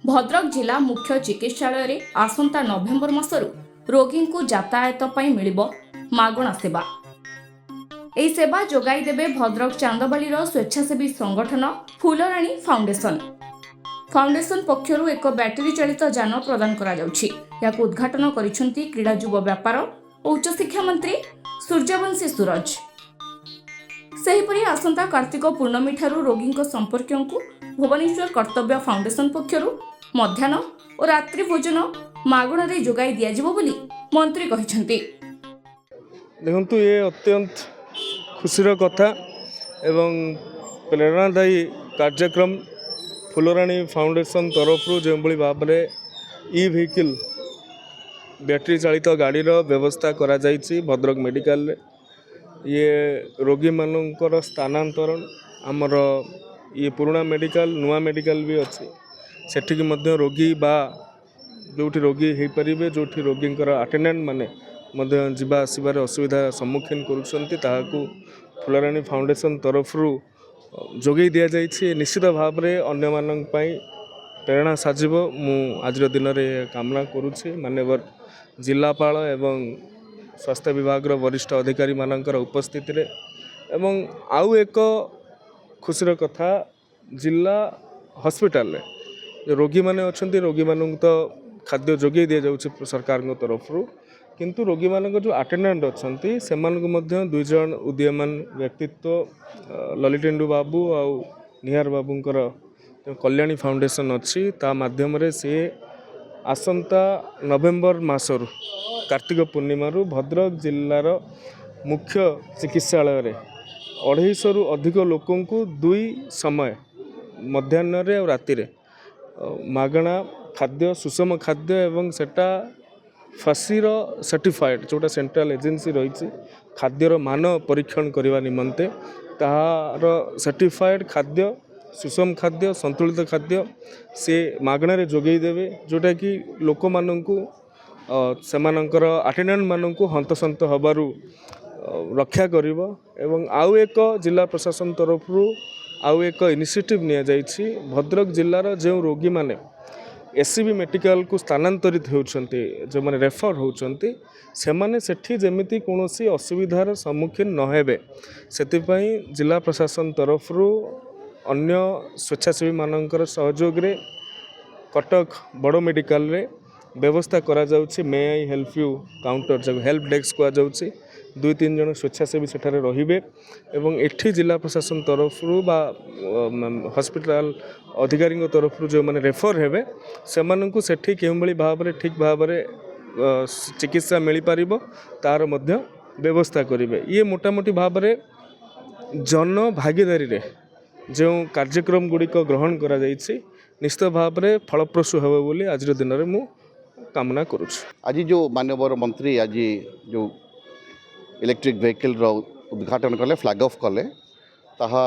भद्रक जिला मुख्य चिकित्सालय रे आसंता नवेम्बर मासरू रोगी को यातायात पई मिलिबो मागणा सेवा। एही सेवा जोगाई देबे भद्रक चांदबाली स्वेच्छासेवी संगठन फुलराणी फाउंडेशन। फाउंडेशन पक्षरु एक बैटरी चालित जान प्रदान करा जाउछि। याकु उद्घाटन करिसेंती क्रीडा युव व्यापार और उच्च शिक्षा मंत्री सूर्यवंशी सूरज। सेहीपरि आसंता कार्तिक पूर्णमी ठारू रोगी संपर्क भुवनेश्वर कर्तव्य फाउंडेशन पक्षरु मध्याह्न और रात्रि भोजन मागण जोगाई दियाजिबो बोली मंत्री कहिसेंती। देखंतु ये अत्यंत खुशीर कथा एवं प्रेरणादायी कार्यक्रम फुलराणी फाउंडेशन तरफ जो भाव में ई व्हीकल बैटरी चालित गाड़ीर व्यवस्था करा जाइछि भद्रक मेडिकल रे। ये रोगी मानकर स्थानांतरण आमर ये पुराना मेडिकल नुआ मेडिकल भी अच्छी सेठी मध्य रोगी बा जोठी रोगी हो पारे जोठी रोगी अटेंडेंट माने जावा आसबार असुविधा सम्मुखीन करुँच फुलराणी फाउंडेशन तरफ जोगे दि जाइए। निश्चित भाव में अन्य मानन पाई प्रेरणा साजिब मु आज दिन में कामना करुँची माननीय जिलापाल एवं स्वास्थ्य विभाग वरिष्ठ अधिकारी मानकर उपस्थिति रे एवं आउ एक खुशीर कथा जिला हॉस्पिटल रे रोगी माने अछंती रोगी मानन तो खाद्य जोगे दि जाउछि सरकार तरफ किंतु रोगी मानक जो अटेंडेंट अछंती सेमानक मध्य दुई जन उदीयमान व्यक्तित्व ललितेन्दु बाबू आउ निहार बाबूंकर कल्याणी फाउंडेशन अच्छी ता माध्यम रे से आसंता नवेम्बर मासरू कार्तिक पूर्णिमा भद्रक जिलार मुख्य चिकित्सालय रे 250 रु अधिक लोकों को दुई समय मध्याह्न रे और राति रे मागणा खाद्य सुषम खाद्य एवं सेटा फासीर सर्टिफाइड जोटा सेंट्रल एजेंसी रही खाद्यर मान परीक्षण करने निमंते तार सर्टिफाइड खाद्य सुषम खाद्य संतुलित खाद्य से मागणारे जोगई देवे जोटा कि लोक माननकु सेमानंकर अटेंडेंट माननकु हंतसंत हबारु रक्षा करिवो एवं आउ एक जिला प्रशासन तरफ आउ एक इनिशिएटिव निया जाइछि भद्रक जिलार जो रोगी माने एससीबी मेडिकल को स्थानांतरित होउछन्ते जो माने रेफर होउछन्ते सेमाने सेठी जेमिति कोनोसी असुविधार सम्मुखीन न हेबे सेतिपई जिला प्रशासन तरफ अन्य स्वेच्छासेवी मानकर सहयोग रे कटक बड़ मेडिकल रे व्यवस्था करा जाउछि मे आई हेल्प यू काउंटर जो हेल्प डेस्क को जाउछि 2-3 जन स्वेच्छासेवी सेठारे रहिबे एवं एठी जिला प्रशासन तरफ बा हॉस्पिटल अधिकारी तरफ जो माने रेफर हेबे सेमानंकु सेठी केउ भली भाव रे ठीक भाव रे चिकित्सा मिल पारिबो तार मध्य व्यवस्था करिवे। ये मोटामोटी भाव रे जन भागीदारी रे जो कार्यक्रम गुड़िक ग्रहण करा जाइछि निश्चित भाव रे फलप्रसू हेबो बोली आज दिन रे मु कामना करूछु। आज जो माननीय मंत्री आज जो इलेक्ट्रिक व्हीकल उद्घाटन कले फ्लैग ऑफ कले ताहा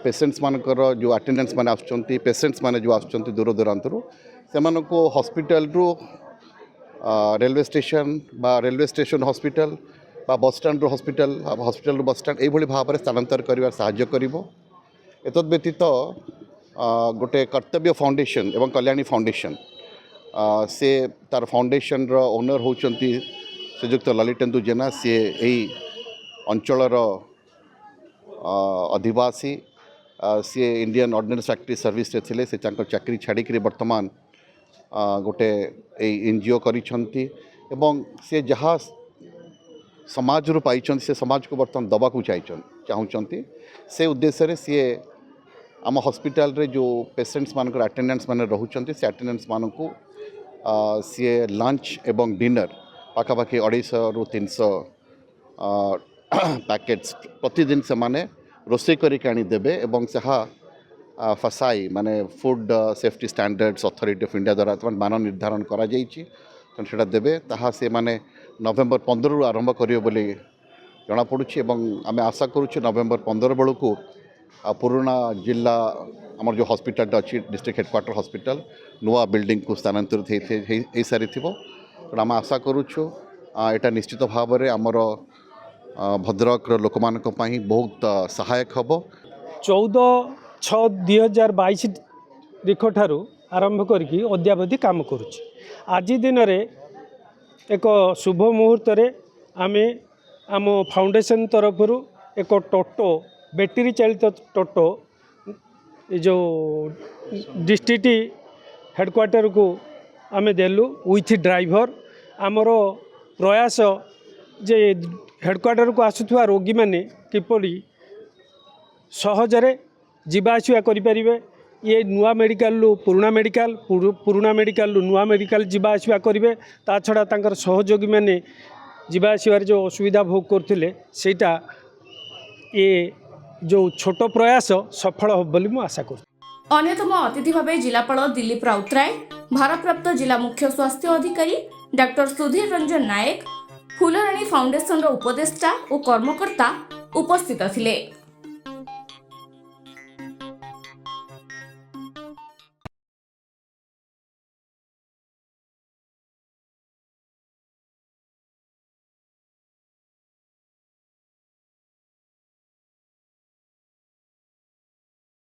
पेशेंट्स मानकर जो अटेंडेंट्स माने आछंती पेशेंट्स माने जो आछंती दूर दूरांतरु सेमानको हॉस्पिटल रु रेलवे स्टेशन हॉस्पिटल बा bus stand hospital hospital bus stand एभली भाव में स्थानांतर करिवार सहाय्य करिवो। एतद व्यतीत गोटे कर्तव्य फाउंडेशन एवं कल्याणी फाउंडेशन से तार फाउंडेशन रो ओनर होचंती श्रीजुक्त ललितेन्दु जेना सी यही अंचलर अधिवासी सी इंडियन ऑर्डिनेंस फैक्ट्री सर्विस रे थिले से चाकरी छाड़ी वर्तमान गोटे एनजीओ करिछंती एवं से जहाँ समाज रू पाई से समाज को बर्तमान दबा को चाहूँगी से उद्देश्य रे सी आम हॉस्पिटल रे जो पेशेंट्स मानकर अटेंडेंट्स माने रहउछंती से अटेंडेंट्स मानकु सी लंच एवं डिनर पाखापाखि 250 रु 300 पैकेट्स प्रतिदिन से माने रोषे करिक आनी देबे एवं सहा फसाई माने food safety standards authority of India द्वारा मान निर्धारण करा जाइछि सेटा देबे ताहा से माने नवेम्बर 15 रु आरंभ करियो बोली जना पड़ुछि एवं आमे आशा करूछु नवेम्बर 15 बेलू पुराना जिला आमर जो हॉस्पिटल अच्छी डिस्ट्रिक्ट हेडक्वार्टर हॉस्पिटल नुआ बिल्डिंग को स्थानांतरित हो सारी तेणु आम आशा करुच्छू यहाँ निश्चित भाव में आमर भद्रक लोक बहुत सहायक हम। 14 6/2022 ତାରିଖଠାରୁ ଆରମ୍ଭ କରିକି ଅଦ୍ୟାବଧି କାମ କରୁଛି। ଆଜି ଦିନରେ ଏକ ଶୁଭ ମୁହୂର୍ତ୍ତରେ ଆମେ ଆମ ଫାଉଣ୍ଡେସନ୍ ତରଫରୁ ଏକ ଟୋଟୋ ବ୍ୟାଟେରୀ ଚାଳିତ ଟୋଟୋ ଏ ଯେଉଁ ଡିଷ୍ଟ୍ରିକ୍ଟ ହେଡ଼କ୍ୱାର୍ଟରକୁ ଆମେ ଦେଲୁ ୱିଥ୍ ଡ୍ରାଇଭର। ଆମର ପ୍ରୟାସ ଯେ ହେଡ଼କ୍ୱାର୍ଟରକୁ ଆସୁଥିବା ରୋଗୀମାନେ କିପରି ସହଜରେ ଯିବା ଆସିବା କରିପାରିବେ। ये नुआ मेडिकल पुराना मेडिकल पुराना मेडिकल नुआ मेडिकल जीवा आसवा करेंगे। ता छड़ा तांकर सहयोगी मैंने जीवा आसबार जो असुविधा भोग करते सेटा ये जो छोट प्रयास सफल हो बोली मु आशा कर। अन्यतम अतिथि भाव जिलापाल दिलीप राउतराय, भारप्राप्त जिला मुख्य स्वास्थ्य अधिकारी डॉक्टर सुधीर रंजन नायक, फुलराणी फाउंडेशन उपदेष्टा और कर्मकर्ता उपस्थित थिले।